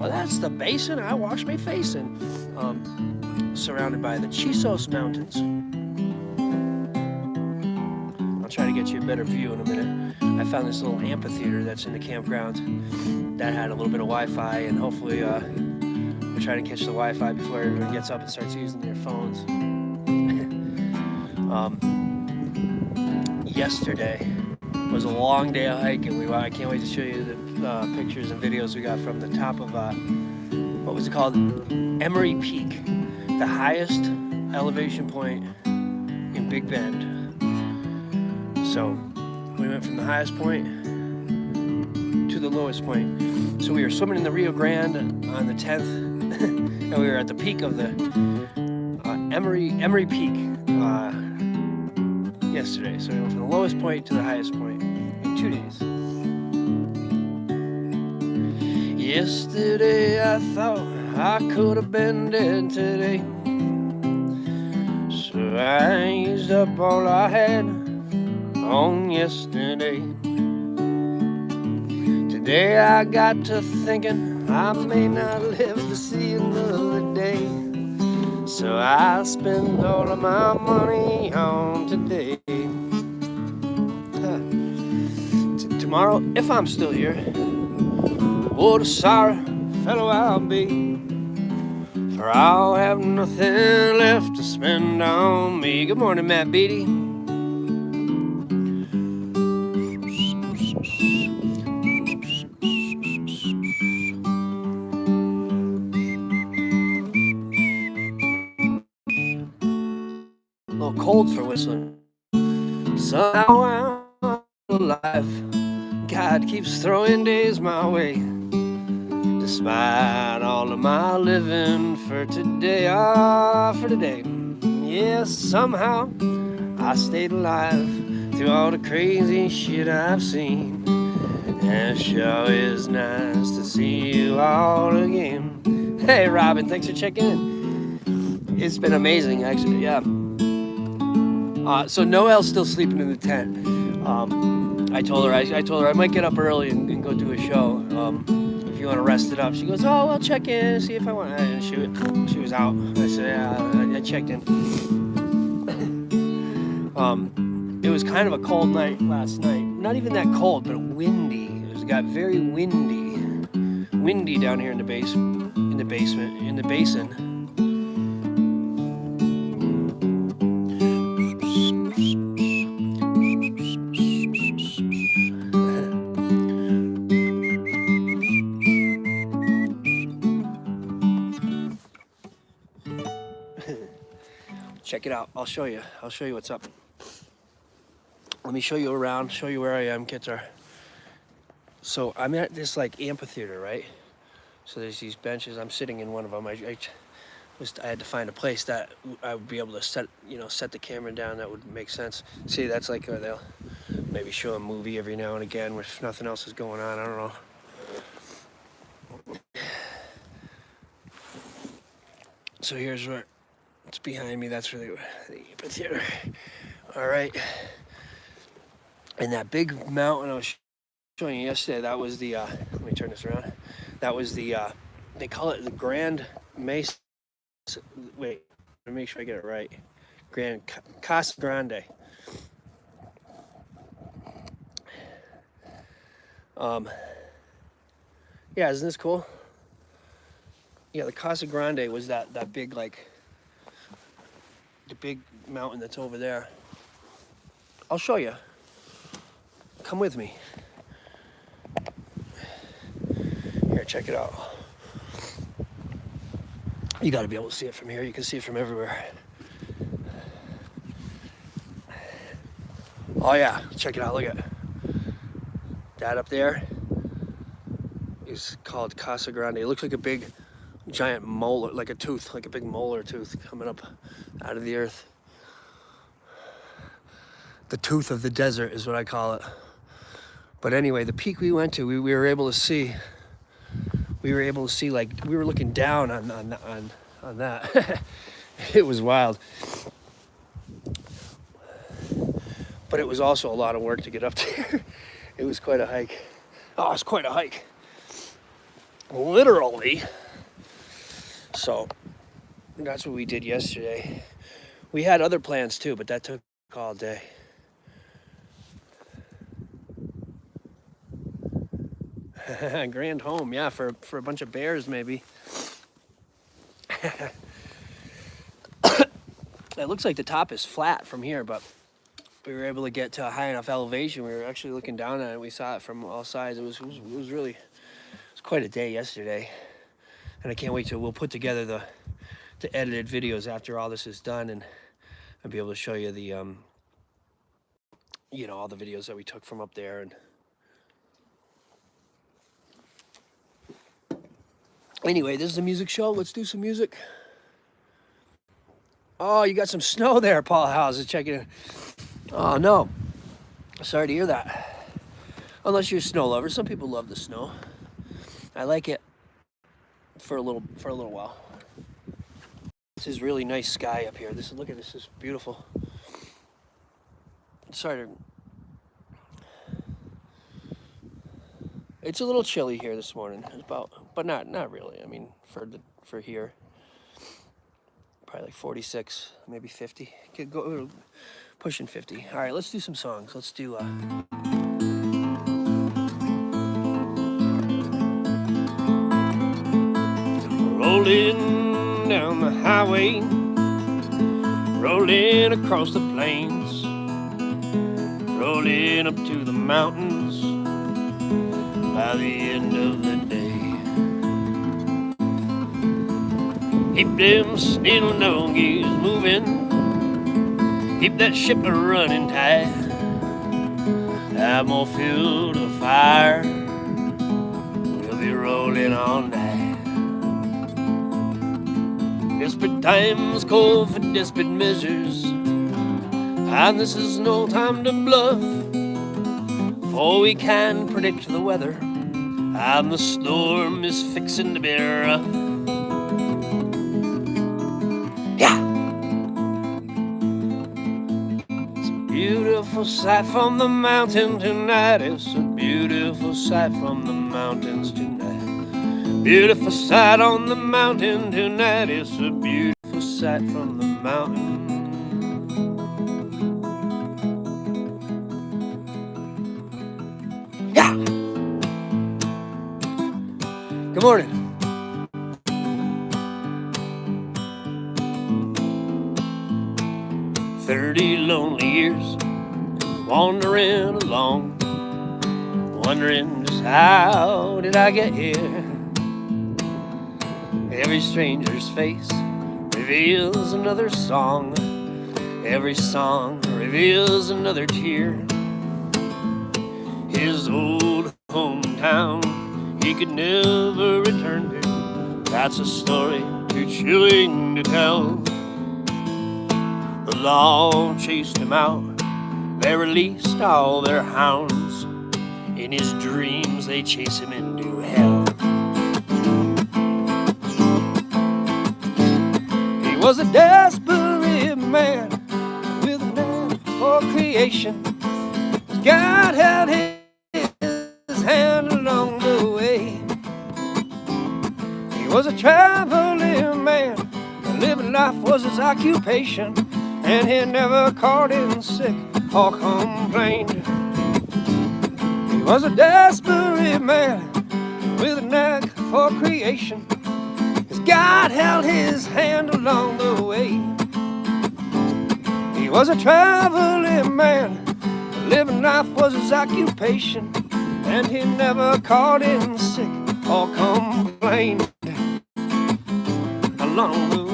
Well, that's the basin I wash my face in. Surrounded by the Chisos Mountains. I'll try to get you a better view in a minute. I found this little amphitheater that's in the campground that had a little bit of Wi-Fi, and hopefully we'll try to catch the Wi-Fi before everyone gets up and starts using their phones. Yesterday was a long day of hiking. I can't wait to show you the pictures and videos we got from the top of what was it called? Emery Peak, the highest elevation point in Big Bend. So we went from the highest point to the lowest point. So we were swimming in the Rio Grande on the 10th, and we were at the peak of the Emery Peak yesterday. So we went from the lowest point to the highest point in 2 days. Yesterday I thought I could have been dead today, so I used up all I had on yesterday. Today I got to thinking I may not live to see another day, so I spend all of my money on today. Tomorrow, if I'm still here, what a sorry fellow I'll be, for I'll have nothing left to spend on me. Good morning, Matt Beatty. A little cold for whistling. Somehow I'm alive. God keeps throwing days my way, despite all of my living for today. For today. Yes, somehow I stayed alive through all the crazy shit I've seen. And it sure is nice to see you all again. Hey, Robin, thanks for checking in. It's been amazing, actually, yeah. So Noelle's still sleeping in the tent. I told her I might get up early and go do a show. If you want to rest it up. She goes, oh, I'll check in and see if I want. And she was out. I said, yeah, I checked in. It was kind of a cold night last night. Not even that cold, but windy. It got very windy down here in the basin. Check it out. I'll show you what's up. Let me show you around, show you where I am, Kitzar. So I'm at this like amphitheater, right? So there's these benches. I'm sitting in one of them. I had to find a place that I would be able to set the camera down. That would make sense. See, that's like they'll maybe show a movie every now and again if nothing else is going on. I don't know. So here's where it's behind me. That's where the amphitheater. All right. And that big mountain I was showing you yesterday, that was the, let me turn this around. That was the, they call it the Grand Mesa. Wait, let me make sure I get it right. Casa Grande. Yeah, isn't this cool? Yeah, the Casa Grande was that big, like, the big mountain that's over there. I'll show you. Come with me. Here, check it out. You got to be able to see it from here. You can see it from everywhere. Oh yeah, check it out. Look at that up there. Is called Casa Grande. It looks like a big, giant molar, like a tooth, like a big molar tooth coming up out of the earth. The tooth of the desert is what I call it. But anyway, the peak we went to, we were able to see. Like we were looking down on that. It was wild. But it was also a lot of work to get up there. It was quite a hike. Oh, it's quite a hike. literally. So that's what we did yesterday. We had other plans too, but that took all day. Grand home, yeah, for a bunch of bears maybe. It looks like the top is flat from here, but we were able to get to a high enough elevation. We were actually looking down at it. We saw it from all sides. It was quite a day yesterday, and I can't wait till we'll put together the edited videos after all this is done, and I'll be able to show you the you know, all the videos that we took from up there. And anyway, this is a music show. Let's do some music. Oh, you got some snow there, Paul House is checking in. Oh, no. Sorry to hear that. Unless you're a snow lover. Some people love the snow. I like it for a little while. This is really nice sky up here. Look at this. This is beautiful. Sorry to... It's a little chilly here this morning. It's but not really. I mean, for here. Probably like 46, maybe 50. Could go pushing 50. All right, let's do some songs. Let's do rolling down the highway, rolling across the plains, rolling up to the mountains by the end of the day. Keep them steel doggies moving, keep that ship running tight. Have more fuel to fire, we'll be rolling all night. Desperate times call for desperate measures, and this is no time to bluff, for we can predict the weather, and the storm is fixing to be rough. Beautiful sight from the mountain tonight. It's a beautiful sight from the mountains tonight. Beautiful sight on the mountain tonight. It's a beautiful sight from the mountain. Yeah. Good morning. "30 lonely years wandering along, wondering just how did I get here. Every stranger's face reveals another song, every song reveals another tear. His old hometown he could never return to, that's a story too chilling to tell. The law chased him out, they released all their hounds. In his dreams they chase him into hell. He was a desperate man with a knack for creation. God held his hand along the way. He was a traveling man, living life was his occupation, and he never called in sick or complained. He was a desperate man with a knack for creation, 'cause God held his hand along the way. He was a traveling man, living life was his occupation, and he never called in sick or complained along the way.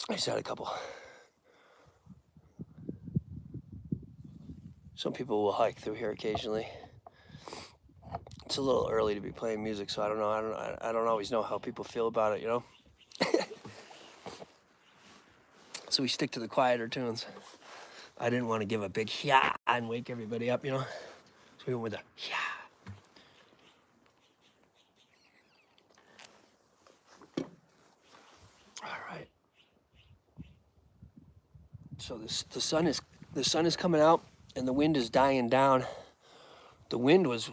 I just had a couple. Some people will hike through here occasionally. It's a little early to be playing music, so I don't know. I don't always know how people feel about it, you know. So we stick to the quieter tunes. I didn't want to give a big yeah and wake everybody up, you know. So we went with a yeah. So the sun is coming out, and the wind is dying down. The wind was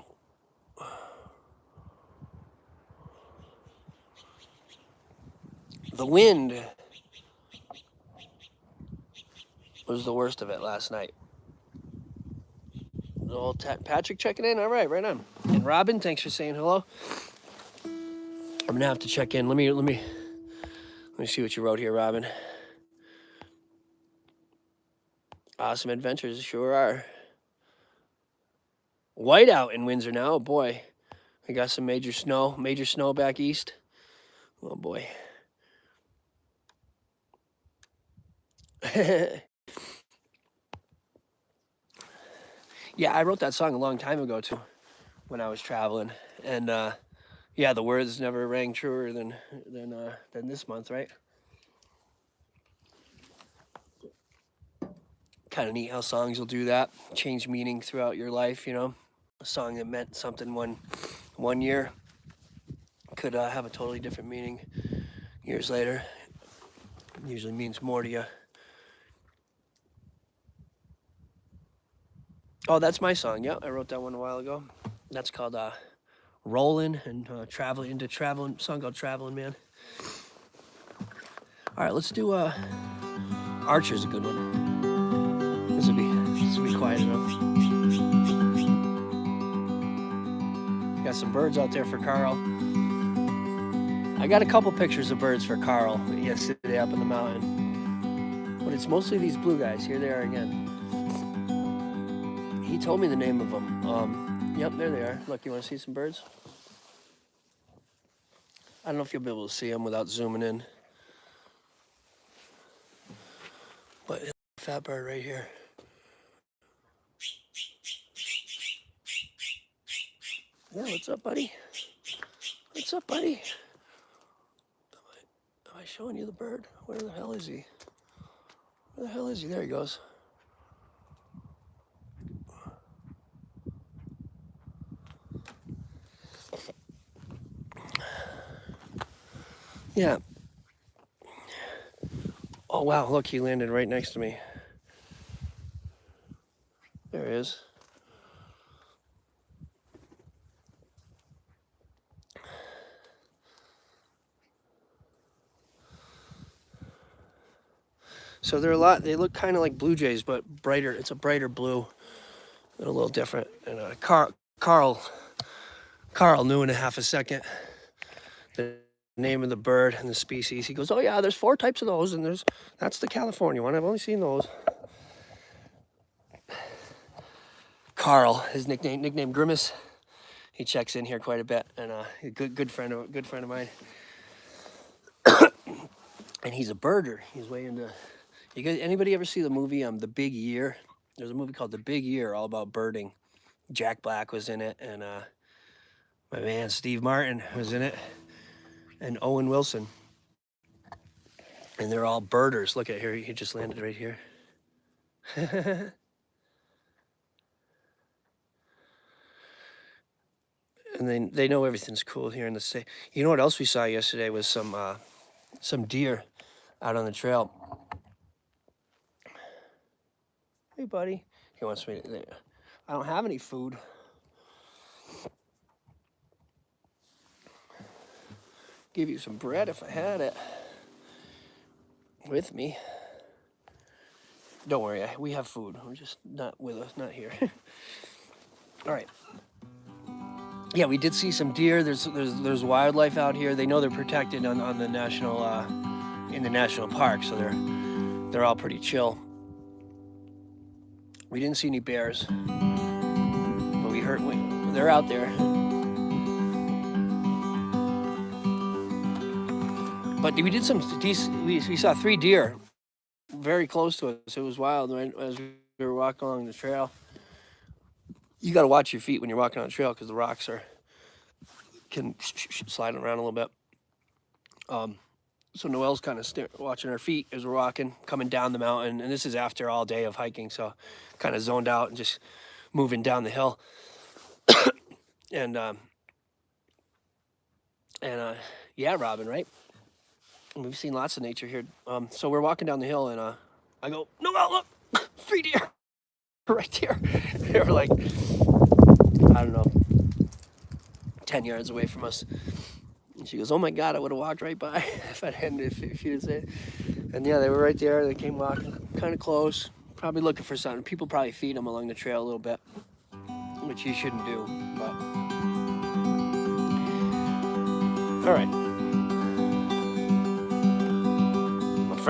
the worst of it last night. Old Patrick checking in. All right, right on. And Robin, thanks for saying hello. I'm gonna have to check in. Let me see what you wrote here, Robin. Awesome adventures, sure are. Whiteout in Windsor now. Oh boy, we got some major snow back east. Oh boy. Yeah, I wrote that song a long time ago too, when I was traveling, and yeah, the words never rang truer than this month, right? Kind of neat how songs will do that, change meaning throughout your life. You know, a song that meant something one year could have a totally different meaning years later. It usually means more to you. Oh, that's my song. Yeah, I wrote that one a while ago. That's called "Rollin'" and traveling song called "Traveling Man." All right, let's do Archer's a good one. This will be quiet enough. Got some birds out there for Carl. I got a couple pictures of birds for Carl yesterday up in the mountain, but it's mostly these blue guys. Here they are again. He told me the name of them. Yep, there they are. Look, you want to see some birds? I don't know if you'll be able to see them without zooming in. But it's a fat bird right here. Yeah, what's up, buddy? What's up, buddy? Am I showing you the bird? Where the hell is he? Where the hell is he? There he goes. Yeah. Oh, wow, look, he landed right next to me. There he is. So they're they look kind of like blue jays, but brighter. It's a brighter blue and a little different. And Carl knew in a half a second the name of the bird and the species. He goes, oh yeah, there's 4 types of those, and that's the California one. I've only seen those. Carl, his nickname Grimace. He checks in here quite a bit, and a good friend of mine. And he's a birder. He's way into. Anybody ever see the movie The Big Year? There's a movie called The Big Year, all about birding. Jack Black was in it, and my man Steve Martin was in it, and Owen Wilson. And they're all birders. Look at here, he just landed right here. And they know everything's cool here in the state. You know what else we saw yesterday was some deer out on the trail. Hey, buddy. He wants me to. I don't have any food. Give you some bread if I had it with me. Don't worry, we have food. We're just not with us, not here. All right. Yeah, we did see some deer. There's wildlife out here. They know they're protected on the national in the national park, so they're all pretty chill. We didn't see any bears, but we heard they're out there. But we did we saw 3 deer very close to us. It was wild right, as we were walking along the trail. You got to watch your feet when you're walking on the trail because the rocks can slide around a little bit. So Noelle's kind of watching her feet as we're walking, coming down the mountain. And this is after all day of hiking, so kind of zoned out and just moving down the hill. and yeah, Robin, right? And we've seen lots of nature here. So we're walking down the hill, and I go, Noelle, oh, look, 3 deer right there. They were like, I don't know, 10 yards away from us. And she goes, oh my God, I would have walked right by if I hadn't, if you didn't say it. And yeah, they were right there. They came walking kind of close, probably looking for something. People probably feed them along the trail a little bit, which you shouldn't do, but. All right.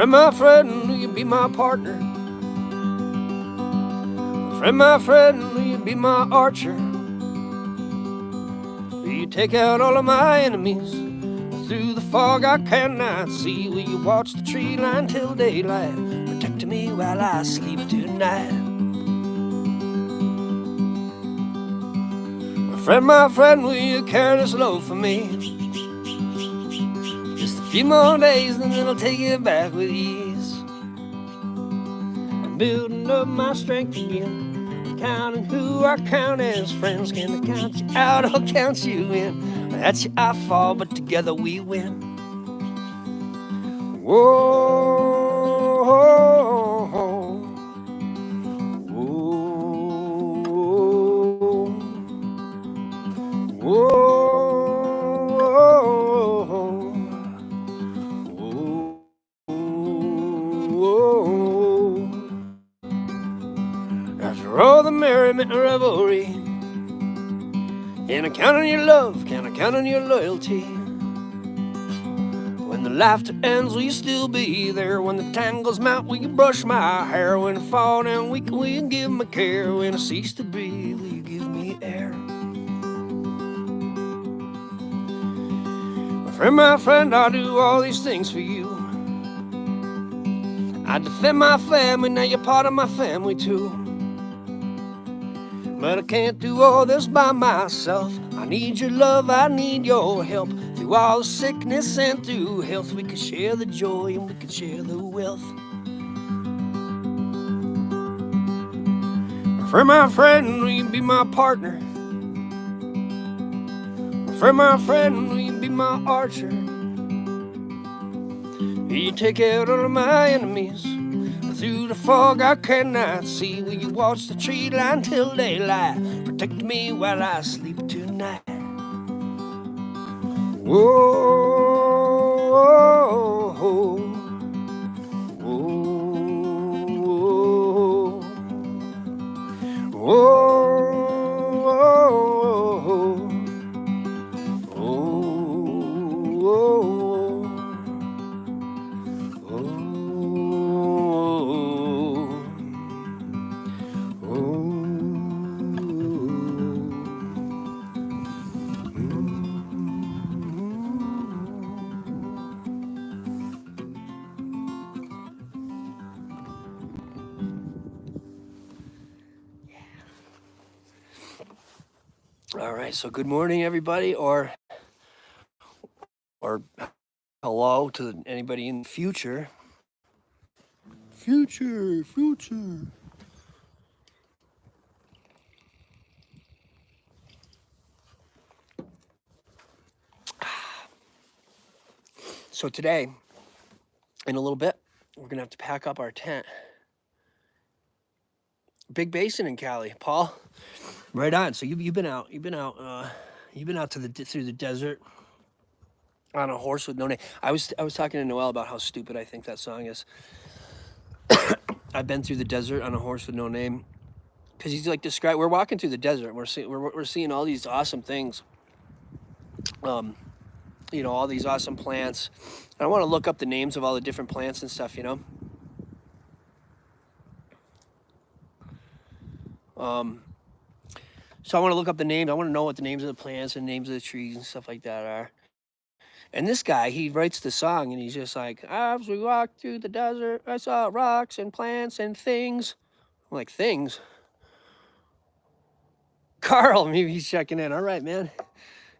My friend, will you be my partner? My friend, will you be my archer? Will you take out all of my enemies? Through the fog I cannot see. Will you watch the tree line till daylight? Protect me while I sleep tonight. My friend, will you carry this load for me? Just a few more days and then I'll take it back with ease. I'm building up my strength again, counting who I count as friends. Can I count you out? I'll count you in. That's you I fall, but together we win. Whoa, whoa, whoa, whoa. After all the merriment and revelry, can I count on your love? Can I count on your loyalty? When the laughter ends, will you still be there? When the tangles mount, will you brush my hair? When I fall down weak, will you give me care? When I cease to breathe, will you give me air? My friend, I'll do all these things for you. I defend my family, now you're part of my family too. But I can't do all this by myself. I need your love, I need your help. Through all the sickness and through health, we could share the joy and we could share the wealth. My friend, will you be my partner? My friend, will you be my archer? Will you take out all of my enemies? Through the fog I cannot see. Will you watch the tree line till daylight? Protect me while I sleep tonight. Whoa, whoa, whoa, whoa, whoa. All right, so good morning, everybody, or hello to anybody in the future. Future. So today, in a little bit, we're gonna have to pack up our tent. Big basin in Cali, Paul. Right on. So you've been out through the desert on a horse with no name. I was talking to Noel about how stupid I think that song is. I've been through the desert on a horse with no name, because he's like we're walking through the desert and we're seeing all these awesome things. All these awesome plants. And I want to look up the names of all the different plants and stuff, So I want to look up the names. I want to know what the names of the plants and names of the trees and stuff like that are. And this guy, he writes the song and he's just like, as we walked through the desert, I saw rocks and plants and things. I'm like, things? Carl, maybe he's checking in. All right, man.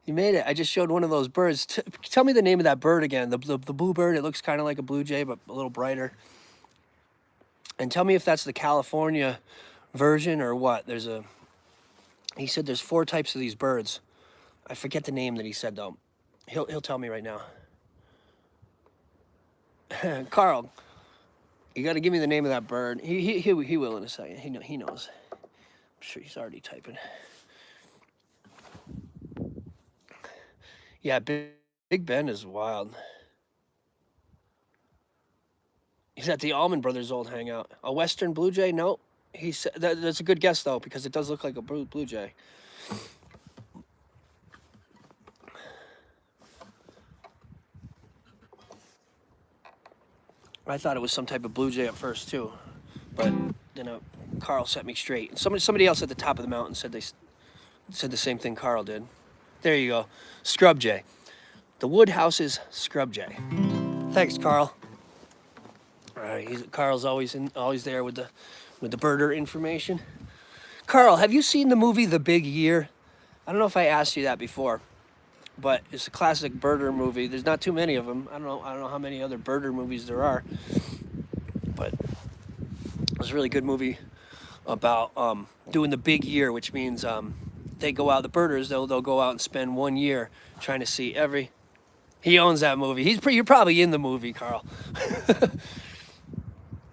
You made it. I just showed one of those birds. Tell me the name of that bird again. The blue bird. It looks kind of like a blue jay, but a little brighter. And tell me if that's the California version or what. He said there's 4 types of these birds. I forget the name that he said, though. He'll tell me right now. Carl, You got to give me the name of that bird. He will in a second. He knows. I'm sure he's already typing. Yeah, Big Ben is wild. He's at the Allman Brothers' old hangout. A Western Blue Jay? No. That's a good guess though, because it does look like a Blue Jay. I thought it was some type of Blue Jay at first too, but Carl set me straight. Somebody else at the top of the mountain said the same thing Carl did. There you go, Scrub Jay. The Woodhouse's Scrub Jay. Thanks, Carl. All right, Carl's always there with the birder information. Carl, have you seen the movie The Big Year? I don't know if I asked you that before, but it's a classic birder movie. There's not too many of them. I don't know how many other birder movies there are, but it was a really good movie about doing the big year, which means they go out. The birders they'll go out and spend 1 year trying to see every. He owns that movie. You're probably in the movie, Carl.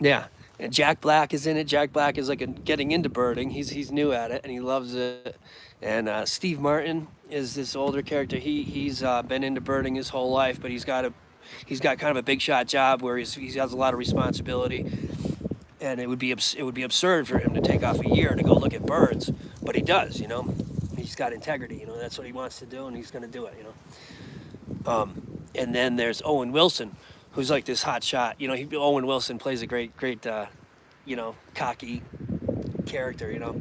Yeah. And Jack Black is in it. Jack Black is like getting into birding. He's new at it and he loves it. And Steve Martin is this older character. He's been into birding his whole life, but he's got kind of a big shot job where he has a lot of responsibility. And it would be absurd for him to take off a year to go look at birds, but he does. He's got integrity. That's what he wants to do, and he's going to do it. And then there's Owen Wilson, who's like this hot shot. Owen Wilson plays a great, cocky character,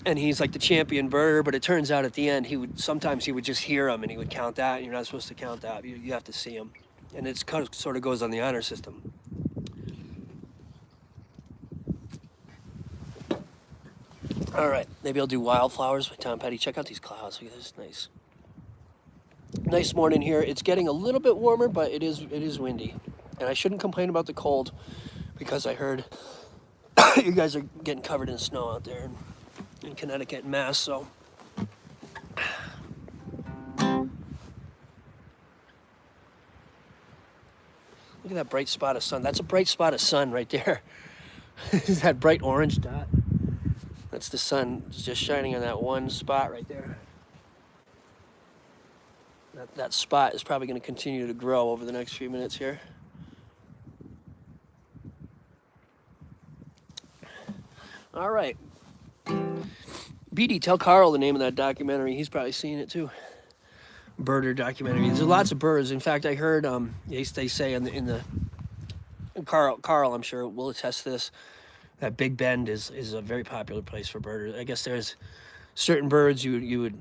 and he's like the champion birder, but it turns out at the end, he would just hear him and he would count that, and you're not supposed to count that. You have to see him. And it's kind of sort of goes on the honor system. All right, maybe I'll do Wildflowers by Tom Petty. Check out these clouds. Look at this nice morning here. It's getting a little bit warmer, but it is windy. And I shouldn't complain about the cold because I heard you guys are getting covered in snow out there in Connecticut and Mass, so. Look at that bright spot of sun. That's a bright spot of sun right there. Is that bright orange dot? That's the sun just shining on that one spot right there. That spot is probably going to continue to grow over the next few minutes here. All right. BD, tell Carl the name of that documentary. He's probably seen it too. Birder documentary. There's lots of birds. In fact, I heard they say in Carl, I'm sure will attest to this, that Big Bend is a very popular place for birders. I guess there's certain birds you would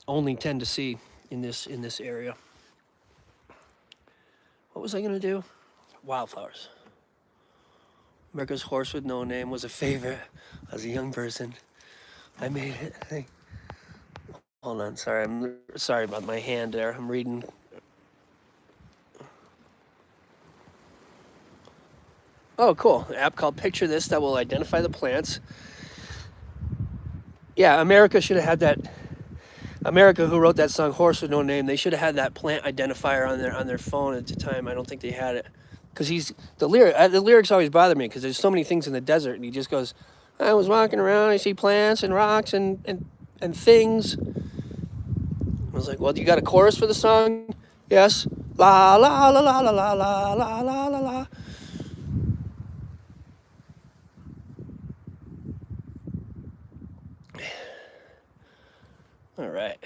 only tend to see in this area. What was I gonna do? Wildflowers. America's Horse with No Name was a favorite as a young person. I made it. Hey. Hold on, I'm sorry about my hand there. I'm reading. Oh, cool. An app called Picture This that will identify the plants. Yeah, America should have had that. America, who wrote that song "Horse with No Name," they should have had that plant identifier on their phone at the time. I don't think they had it, because the lyrics always bother me because there's so many things in the desert, and he just goes, "I was walking around, I see plants and rocks and things." I was like, "Well, you got a chorus for the song?" "Yes." La la la la la la la la la la la. All right.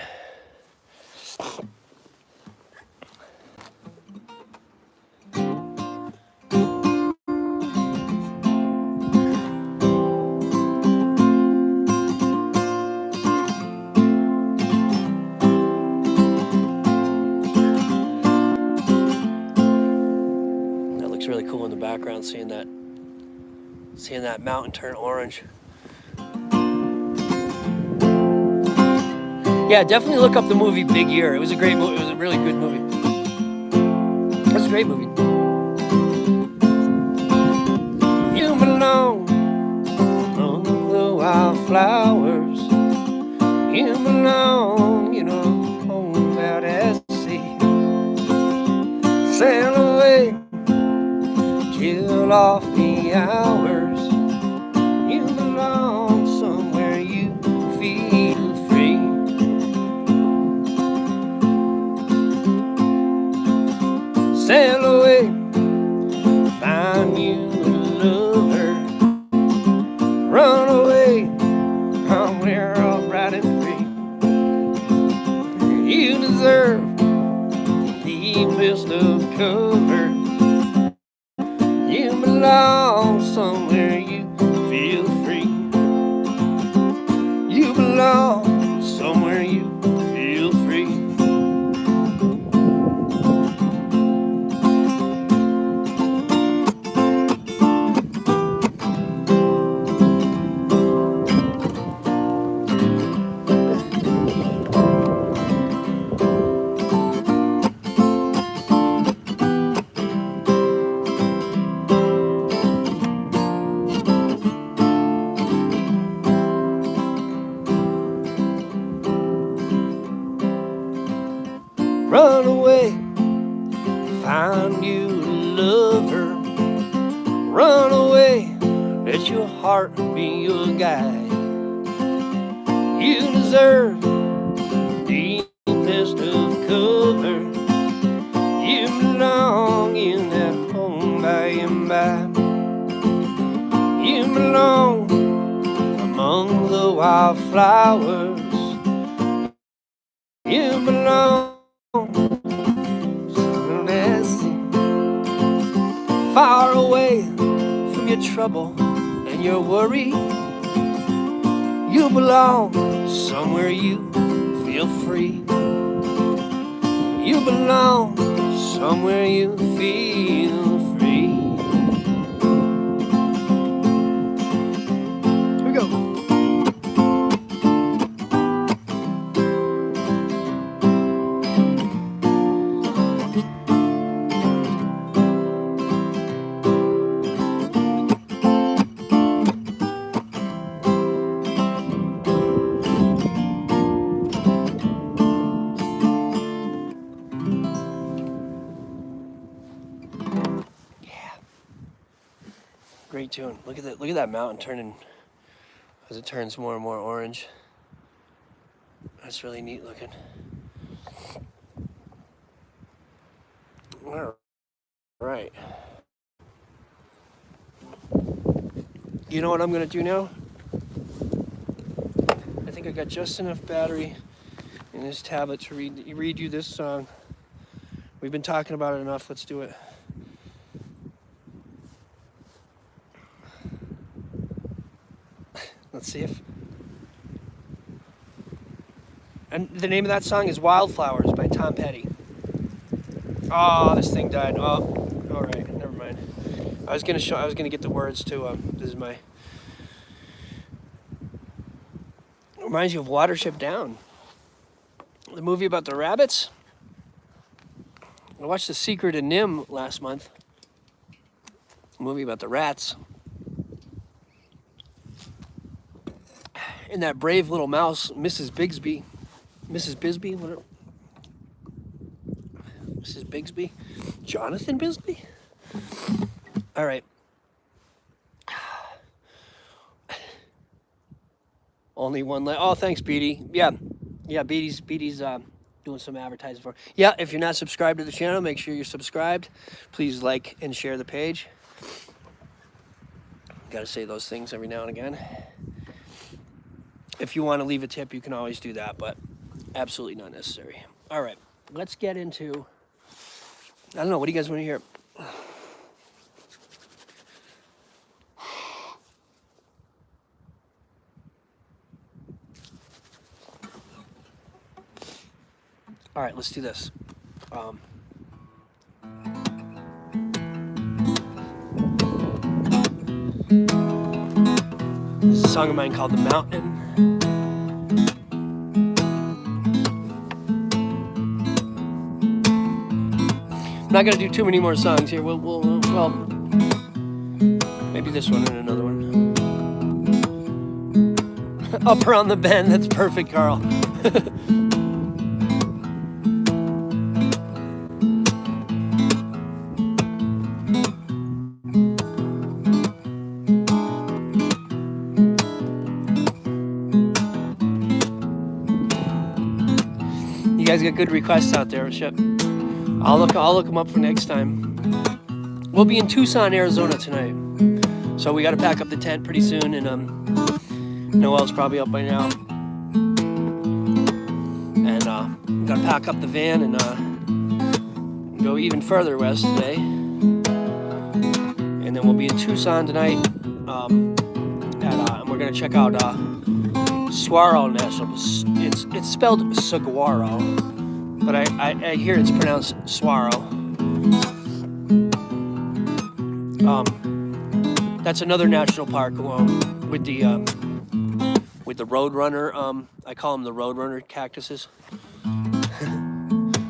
That looks really cool in the background, seeing that mountain turn orange. Yeah, definitely look up the movie Big Year. It was a great movie. It was a really good movie. It was a great movie. You belong on the wildflowers. You belong, home out at sea. Sail away kill off the hours. You belong somewhere you feel free. Sail away, find you a lover. Run away, somewhere all bright and free. You deserve the best of cover. You belong somewhere you feel free. You belong somewhere you feel free. Run away, find you a lover. Run away, let your heart be your guide. You deserve the best of cover. You belong in that home by and by. You belong among the wildflowers. You belong far away from your trouble and your worry. You belong somewhere you feel free. You belong somewhere you feel free. Here we go. Great tune. Look at that mountain turning as it turns more and more orange. That's really neat looking. All right. You know what I'm gonna do now? I think I got just enough battery in this tablet to read you this song. We've been talking about it enough. Let's do it. Let's see if... And the name of that song is Wildflowers by Tom Petty. Oh, this thing died. Oh, all right, never mind. I was gonna get the words too. This is my... Reminds you of Watership Down, the movie about the rabbits. I watched The Secret of Nim last month. A movie about the rats. And that brave little mouse, Mrs. Bisbee, whatever. Mrs. Bigsby? Jonathan Bisbee? All right. Only one left. Oh, thanks, Beatty. Yeah, Beatty's doing some advertising for. Yeah, if you're not subscribed to the channel, make sure you're subscribed. Please like and share the page. Got to say those things every now and again. If you want to leave a tip, you can always do that, but absolutely not necessary. All right, let's get into, I don't know, what do you guys want to hear? All right, let's do this. This is a song of mine called The Mountain. I'm not gonna do too many more songs here. Well, maybe this one and another one. Up around the bend, that's perfect, Carl. guys got good requests out there and shit. I'll look them up for next time. We'll be in Tucson, Arizona tonight, so we got to pack up the tent pretty soon, and Noel's probably up by now, and got to pack up the van and go even further west today, and then we'll be in Tucson tonight, and we're gonna check out Saguaro National. It's spelled Saguaro, but I hear it's pronounced Saguaro. That's another national park along with the Roadrunner. I call them the Roadrunner cactuses.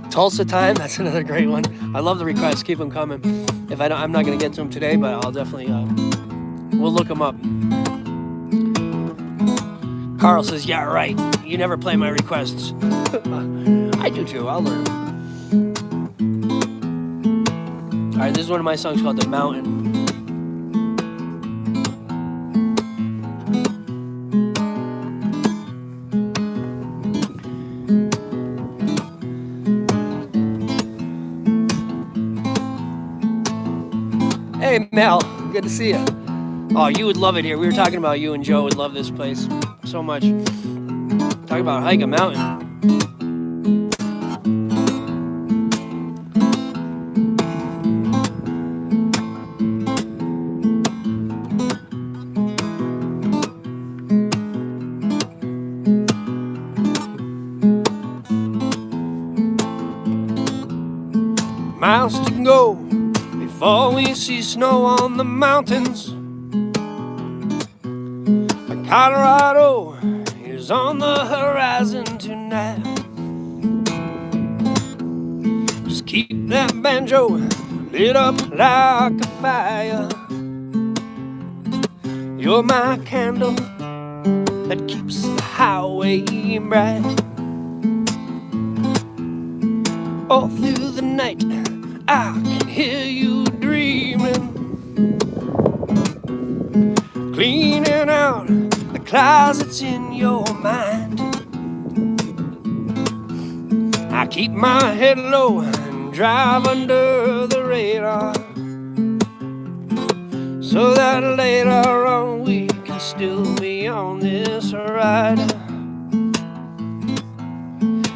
Tulsa Time, that's another great one. I love the requests, keep them coming. I'm not gonna get to them today, but I'll definitely, we'll look them up. Carl says, yeah, right, you never play my requests. I do too, I'll learn. All right, this is one of my songs called The Mountain. Hey Mel, good to see you. Oh, you would love it here. We were talking about you and Joe would love this place so much. Talk about hike a mountain. Miles to go before we see snow on the mountains. Colorado is on the horizon tonight. Just keep that banjo lit up like a fire. You're my candle that keeps the highway bright. All through the night I can hear you dreaming, cleaning out the closets in your mind. I keep my head low and drive under the radar, so that later on we can still be on this ride.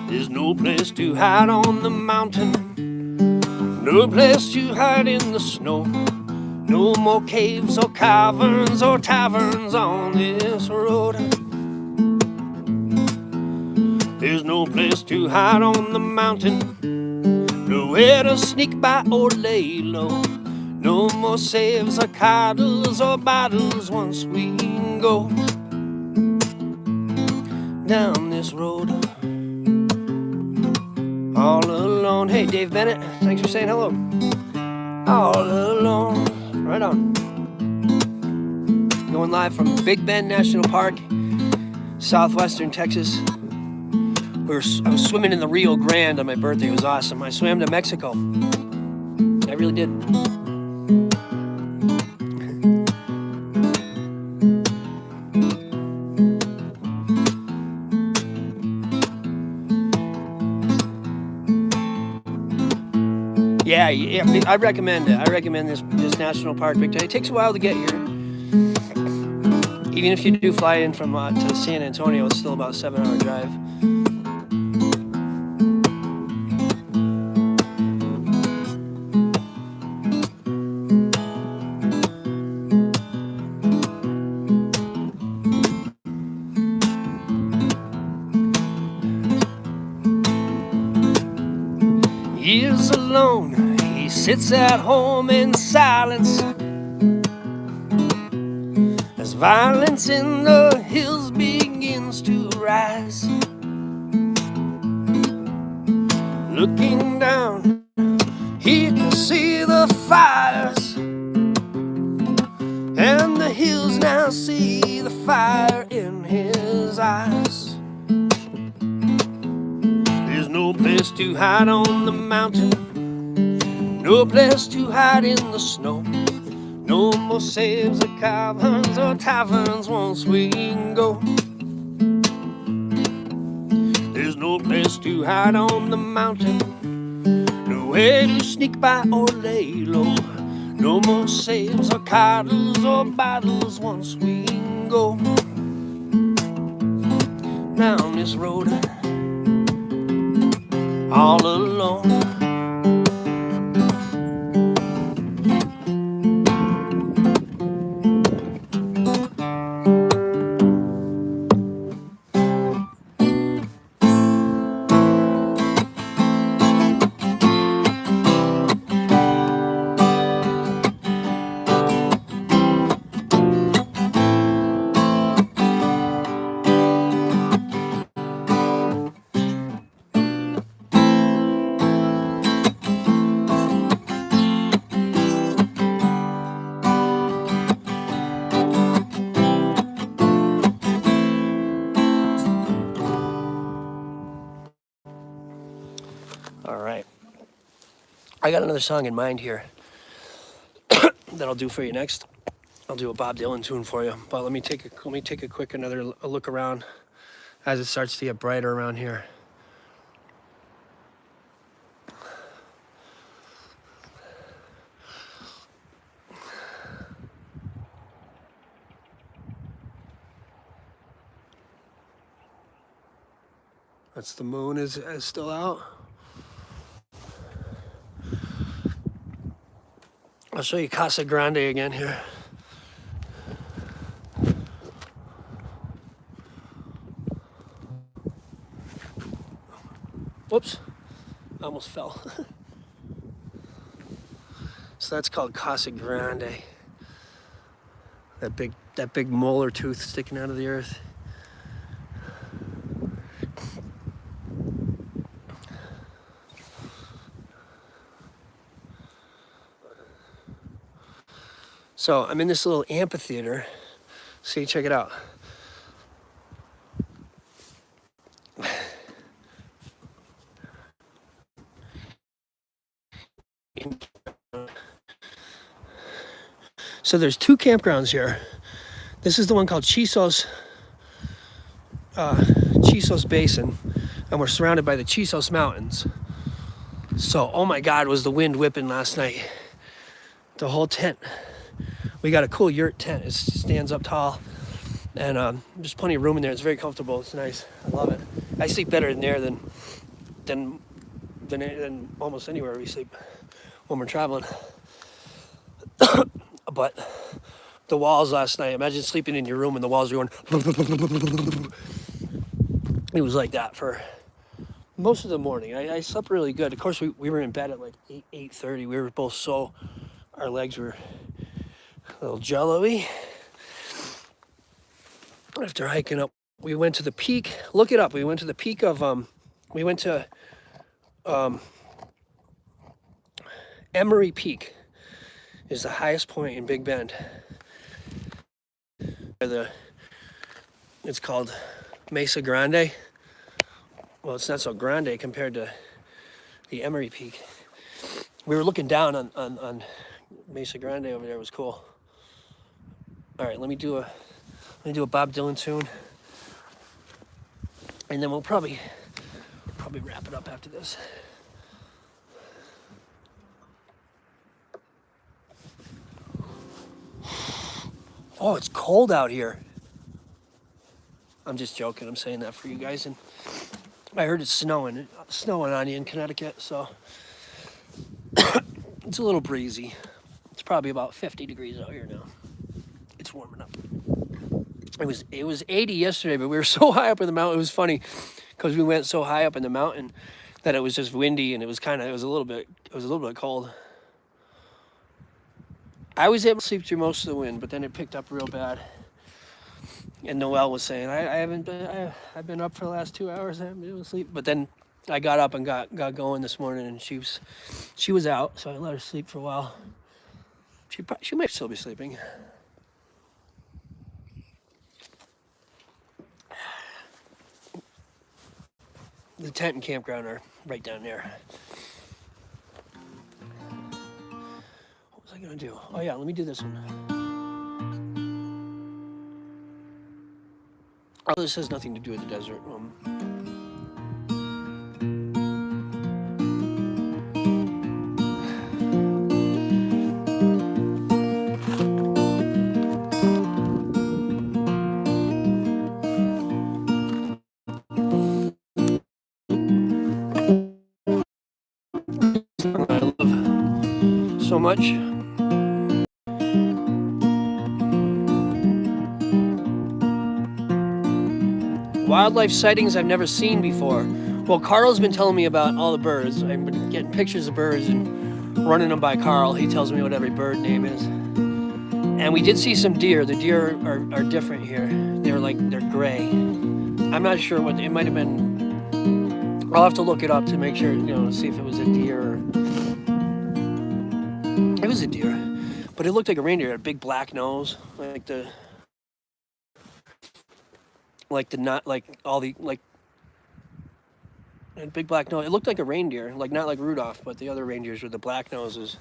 There's no place to hide on the mountain, no place to hide in the snow. No more caves or caverns or taverns on this road. There's no place to hide on the mountain, nowhere to sneak by or lay low. No more saves or coddles or battles once we go down this road. All alone. Hey, Dave Bennett, thanks for saying hello. All alone. Right on. Going live from Big Bend National Park, southwestern Texas. I was swimming in the Rio Grande on my birthday. It was awesome. I swam to Mexico. I really did. Yeah, I recommend it. I recommend this national park. It takes a while to get here. Even if you do fly in from to San Antonio, it's still about a 7-hour drive. Years alone, he sits at home in silence, as violence in the hills begins to rise. Looking down, he can see the fires, and the hills now see the fire in his eyes. There's no place to hide on the mountain, no place to hide in the snow. No more saves or caverns or taverns once we can go. There's no place to hide on the mountain, no way to sneak by or lay low. No more sails or coddles or bottles once we go down this road all alone. All right, I got another song in mind here that I'll do for you next. I'll do a Bob Dylan tune for you, but let me take a quick a look around as it starts to get brighter around here. That's the moon is still out. I'll show you Casa Grande again here. Whoops, I almost fell. So that's called Casa Grande. That big molar tooth sticking out of the earth. So I'm in this little amphitheater. See, check it out. So there's two campgrounds here. This is the one called Chisos Basin, and we're surrounded by the Chisos Mountains. So, oh my God, was the wind whipping last night. The whole tent. We got a cool yurt tent. It stands up tall, and there's plenty of room in there. It's very comfortable. It's nice. I love it. I sleep better in there than almost anywhere we sleep when we're traveling. But the walls last night, imagine sleeping in your room and the walls were going. It was like that for most of the morning. I slept really good. Of course, we were in bed at like 8:30. We were both our legs were a little jello-y. After hiking up, we went to the peak. Look it up. We went to the peak of, Emery Peak is the highest point in Big Bend. It's called Mesa Grande. Well, it's not so grande compared to the Emery Peak. We were looking down on Mesa Grande over there. It was cool. All right, let me do a Bob Dylan tune, and then we'll probably wrap it up after this. Oh, it's cold out here. I'm just joking. I'm saying that for you guys. And I heard it's snowing on you in Connecticut, so it's a little breezy. It's probably about 50 degrees out here now. It's warming up. It was 80 yesterday, but we were so high up in the mountain. It was funny because we went so high up in the mountain that it was just windy, and it was a little bit cold. I was able to sleep through most of the wind, but then it picked up real bad. And Noelle was saying, I've been up for the last 2 hours. I haven't been able to sleep. But then I got up and got going this morning, and she was out, so I let her sleep for a while. She might still be sleeping. The tent and campground are right down there. What was I gonna do? Oh yeah, let me do this one. Oh, this has nothing to do with the desert. much. Wildlife sightings I've never seen before. Well, Carl's been telling me about all the birds. I've been getting pictures of birds and running them by Carl. He tells me what every bird name is. And we did see some deer. The deer are different here. They're gray. I'm not sure what, it might have been, I'll have to look it up to make sure, see if it was a deer or, it was a deer. But it looked like a reindeer. It had a big black nose, and big black nose. It looked like a reindeer, not like Rudolph, but the other reindeers with the black noses.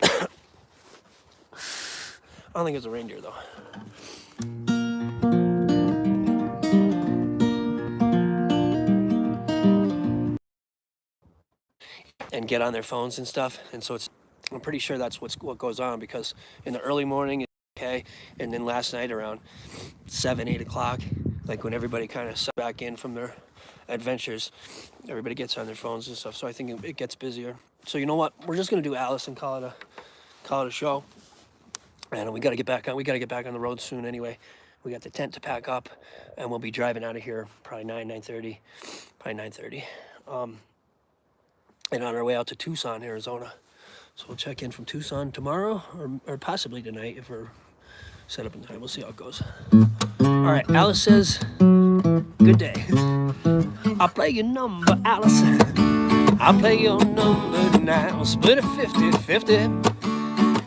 I don't think it's a reindeer though. And get on their phones and stuff, and so I'm pretty sure that's what goes on, because in the early morning it's okay, and then last night around 7-8 o'clock, like when everybody kind of sucks back in from their adventures, everybody gets on their phones and stuff. So I think it gets busier. So you know what? We're just gonna do Alice and call it a show. And we got to get back on. We got to get back on the road soon. Anyway, we got the tent to pack up, and we'll be driving out of here probably 9:30, probably 9:30, and on our way out to Tucson, Arizona. So we'll check in from Tucson tomorrow, or possibly tonight if we're set up in time. We'll see how it goes. All right, Alice says, "Good day. I'll play your number, Alice. I'll play your number tonight. We'll split it 50-50.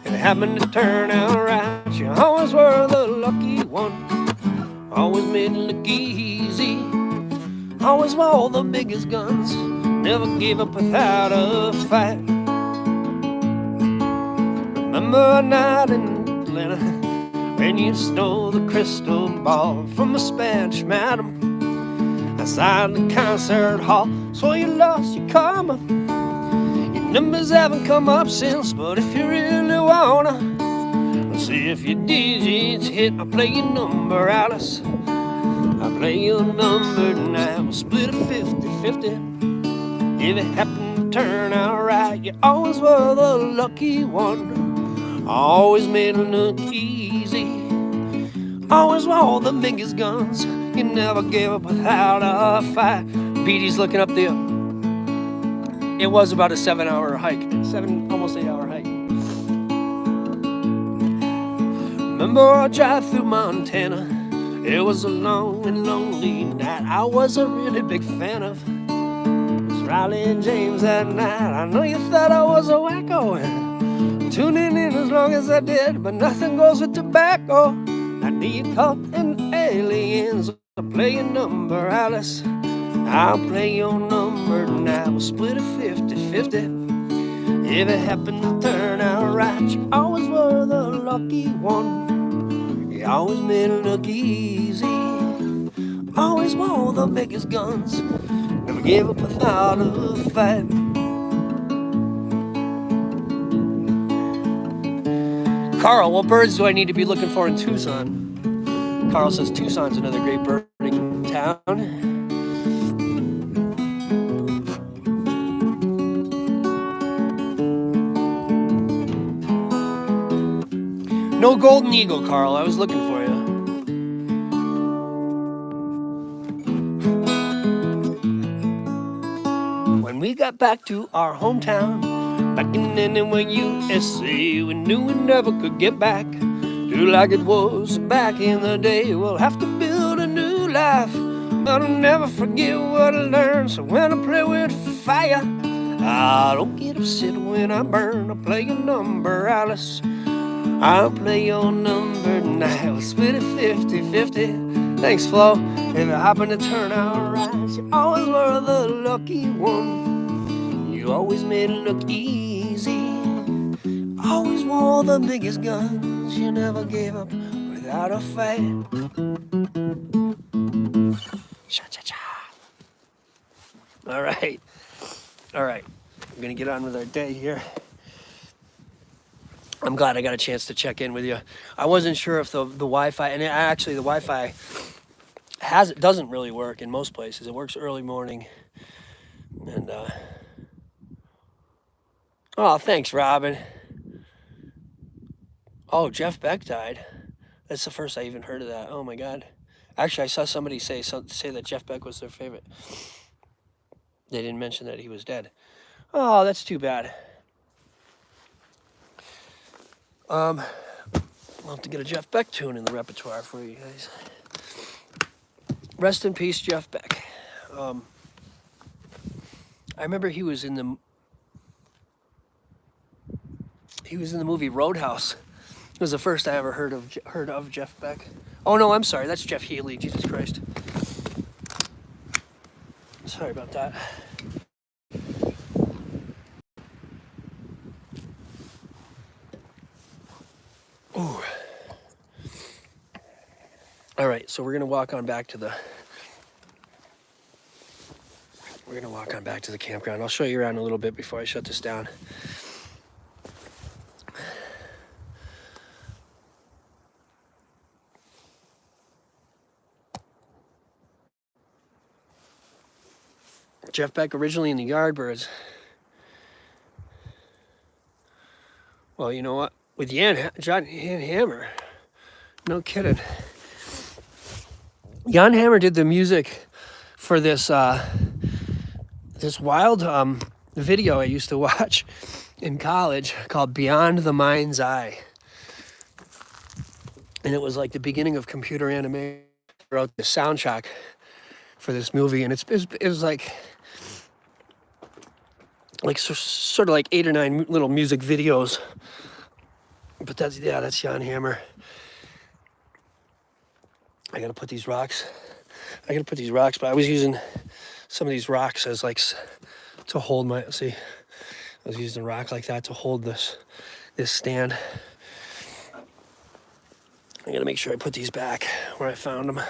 If it happened to turn out right, you always were the lucky one. Always made it look easy. Always wore the biggest guns. Never gave up without a fight. Remember a night in Atlanta when you stole the crystal ball from a Spanish madam outside the concert hall. So you lost your karma. Your numbers haven't come up since, but if you really wanna see if your digits hit, I'll play your number, Alice. I'll play your number tonight. We'll split it 50-50. If it happened to turn out right, you always were the lucky one. Always made it look easy. Always wore the biggest guns. You never gave up without a fight. Beatty's looking up there. It was about a 7-hour hike. Almost 8-hour hike. Remember our drive through Montana? It was a long and lonely night. I was a really big fan of Riley and James that night. I know you thought I was a wacko, tuning in as long as I did, but nothing goes with tobacco. I need you caught in aliens. I'll play your number, Alice. I'll play your number tonight. We'll split it 50-50. If it happened to turn out right, you always were the lucky one. You always made it look easy. Always wore the biggest guns. Never gave up without a fight. Carl, what birds do I need to be looking for in Tucson? Carl says Tucson's another great birding town. No golden eagle, Carl. I was looking for you. When we got back to our hometown, back in anywhere USA, we knew we never could get back to like it was back in the day. We'll have to build a new life, but I'll never forget what I learned. So when I play with fire, I don't get upset when I burn. I play your number, Alice. I'll play your number tonight. We'll split it 50-50. Thanks, Flo. If it happened to turn out right, you always were the lucky one. You always made it look easy. Always wore the biggest guns. You never gave up without a fight. Cha-cha-cha. All right. I'm going to get on with our day here. I'm glad I got a chance to check in with you. I wasn't sure if the Wi-Fi, and actually the Wi-Fi doesn't really work in most places. It works early morning, and Oh, thanks, Robin. Oh, Jeff Beck died. That's the first I even heard of that. Oh my God. Actually, I saw somebody say that Jeff Beck was their favorite. They didn't mention that he was dead. Oh, that's too bad. I'll have to get a Jeff Beck tune in the repertoire for you guys. Rest in peace, Jeff Beck. I remember he was in the movie Roadhouse. It was the first I ever heard of Jeff Beck. Oh no, I'm sorry, that's Jeff Healey. Jesus Christ. Sorry about that. Ooh. All right, so we're gonna walk on back to the campground. I'll show you around a little bit before I shut this down. Jeff Beck, originally in the Yardbirds. Well, you know what? With Jan Hammer. No kidding. Jan Hammer did the music for this this wild video I used to watch in college called Beyond the Mind's Eye. And it was like the beginning of computer animation. I wrote the soundtrack for this movie, and it was like sort of like 8 or 9 little music videos. But that's Jan Hammer. I gotta put these rocks, but I was using some of these rocks as like to hold my, see, I was using a rock like that to hold this stand. I gotta make sure I put these back where I found them,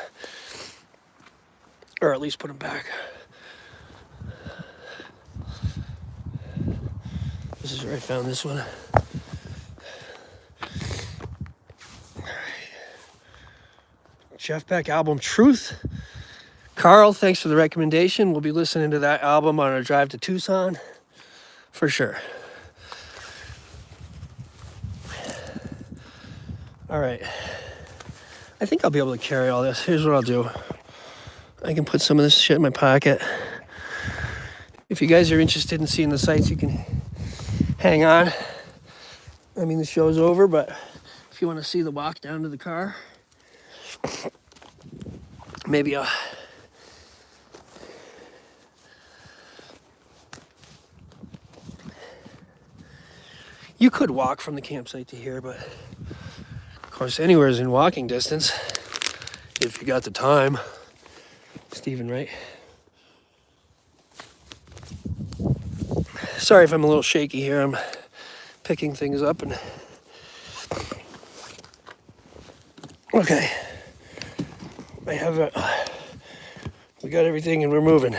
or at least put them back. This is where I found this one. Jeff Beck album Truth. Carl, thanks for the recommendation. We'll be listening to that album on our drive to Tucson for sure. All right. I think I'll be able to carry all this. Here's what I'll do. I can put some of this shit in my pocket. If you guys are interested in seeing the sights, you can hang on. I mean, the show's over, but if you want to see the walk down to the car, maybe you could walk from the campsite to here, but of course anywhere is in walking distance if you got the time. Stephen, right? Sorry if I'm a little shaky here. I'm picking things up and okay. I have we got everything and we're moving.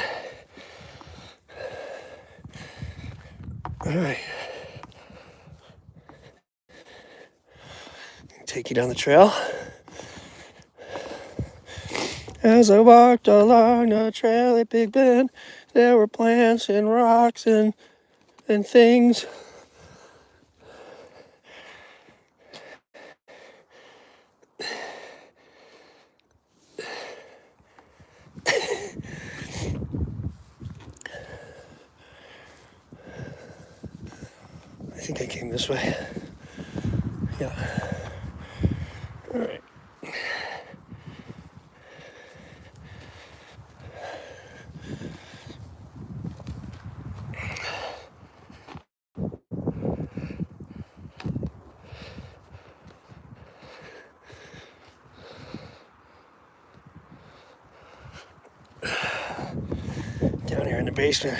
All right. Take you down the trail. As I walked along the trail at Big Bend, there were plants and rocks and things. I think I came this way. Yeah. All right. Down here in the basement,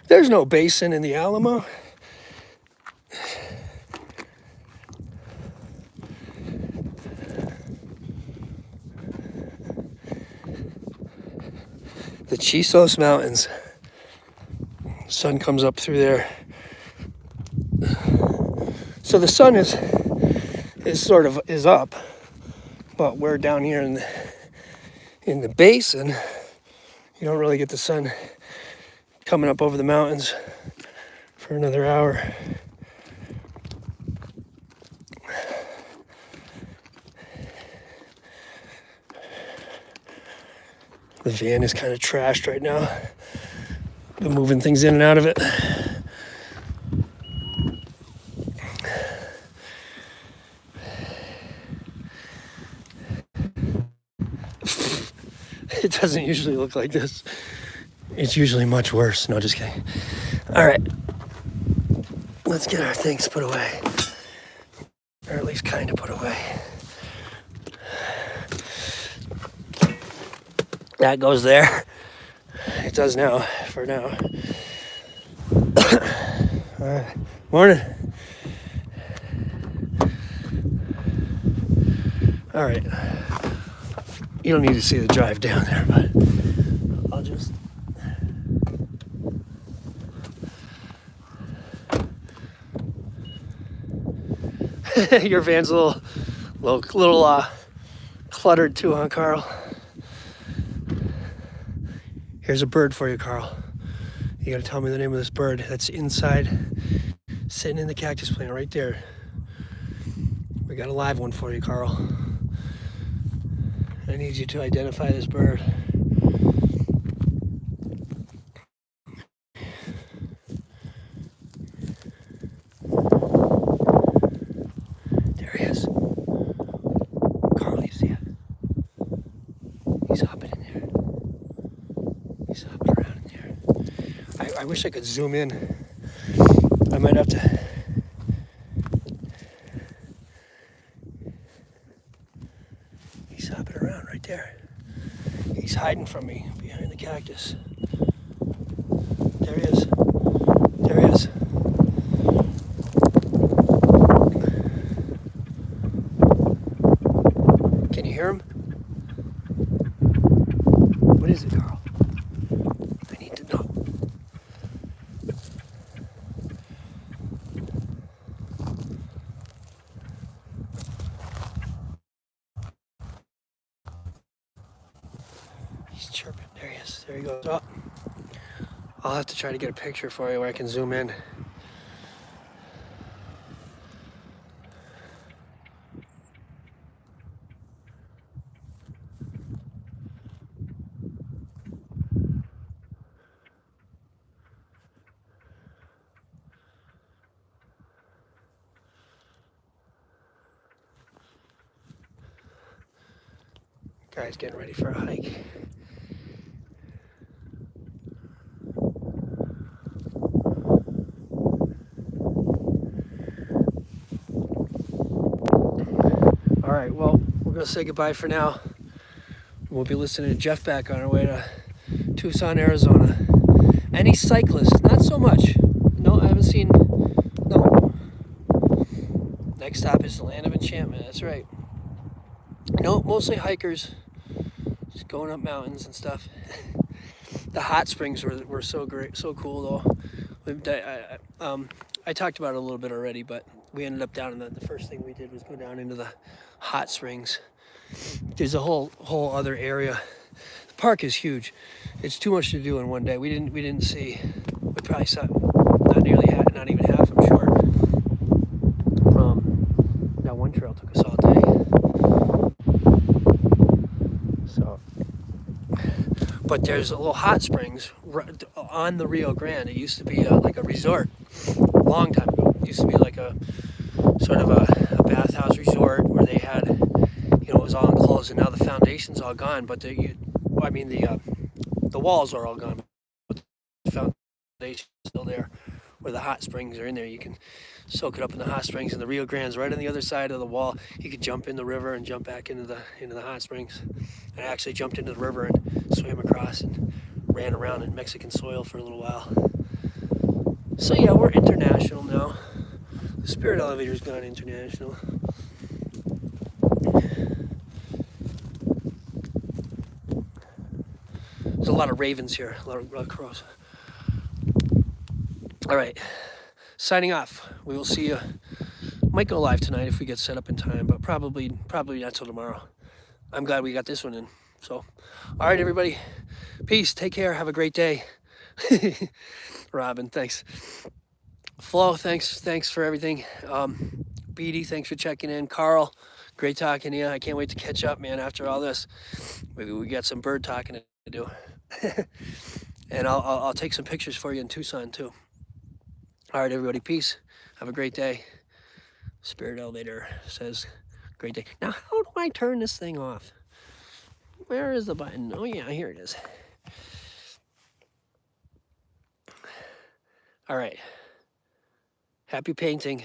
there's no basin in the Alamo. The Chisos Mountains. Sun comes up through there. So the sun is up, but we're down here in the basin. You don't really get the sun coming up over the mountains for another hour. The van is kind of trashed right now. Been moving things in and out of it. It doesn't usually look like this. It's usually much worse. No, just kidding. All right. Let's get our things put away. Or at least kind of put away. That goes there. It does now, for now. All right. Morning. All right. You don't need to see the drive down there, but I'll just... Your van's a little cluttered too, huh, Carl? Here's a bird for you, Carl. You gotta tell me the name of this bird that's inside, sitting in the cactus plant right there. We got a live one for you, Carl. I need you to identify this bird. There he is. Carl, you see it? He's hopping in there. He's hopping around in there. I wish I could zoom in. I might have to. He's hopping around right there. He's hiding from me behind the cactus. There he is. There he is. Can you hear him? What is it, Carl? I need to know. He's chirping. There he is. There he goes. Oh. I'll have to try to get a picture for you where I can zoom in. Guy's getting ready for a hike. All right, well, we're gonna say goodbye for now. We'll be listening to Jeff Beck on our way to Tucson, Arizona. Any cyclists? Not so much. No, I haven't seen. No. Next stop is the Land of Enchantment. That's right. No, mostly hikers. Just going up mountains and stuff. The hot springs were so great, so cool though. I talked about it a little bit already, but we ended up down in the first thing we did was go down into the hot springs. There's a whole other area. The park is huge. It's too much to do in one day. We didn't see. We probably saw not even half, I'm sure. That one trail took us all day. So, but there's a little hot springs on the Rio Grande. It used to be like a resort a long time ago. It used to be like a sort of a bathhouse resort where they had, it was all enclosed, and now the foundation's all gone. But the walls are all gone, but the foundation's still there. Where the hot springs are in there, you can soak it up in the hot springs, and the Rio Grande's right on the other side of the wall. You could jump in the river and jump back into the hot springs. I actually jumped into the river and swam across and ran around in Mexican soil for a little while. So yeah, we're international now. The Spirit Elevator's gone international. There's a lot of ravens here, a lot of crows. All right, signing off. We will see you. Might go live tonight if we get set up in time, but probably not till tomorrow. I'm glad we got this one in. So, all right, everybody. Peace. Take care. Have a great day. Robin, thanks. Flo, thanks for everything. Beatty, thanks for checking in. Carl, great talking to you. I can't wait to catch up, man. After all this, maybe we got some bird talking to do. And I'll take some pictures for you in Tucson too. All right, everybody, peace. Have a great day. Spirit Elevator says, great day. Now, how do I turn this thing off? Where is the button? Oh, yeah, here it is. All right. Happy painting.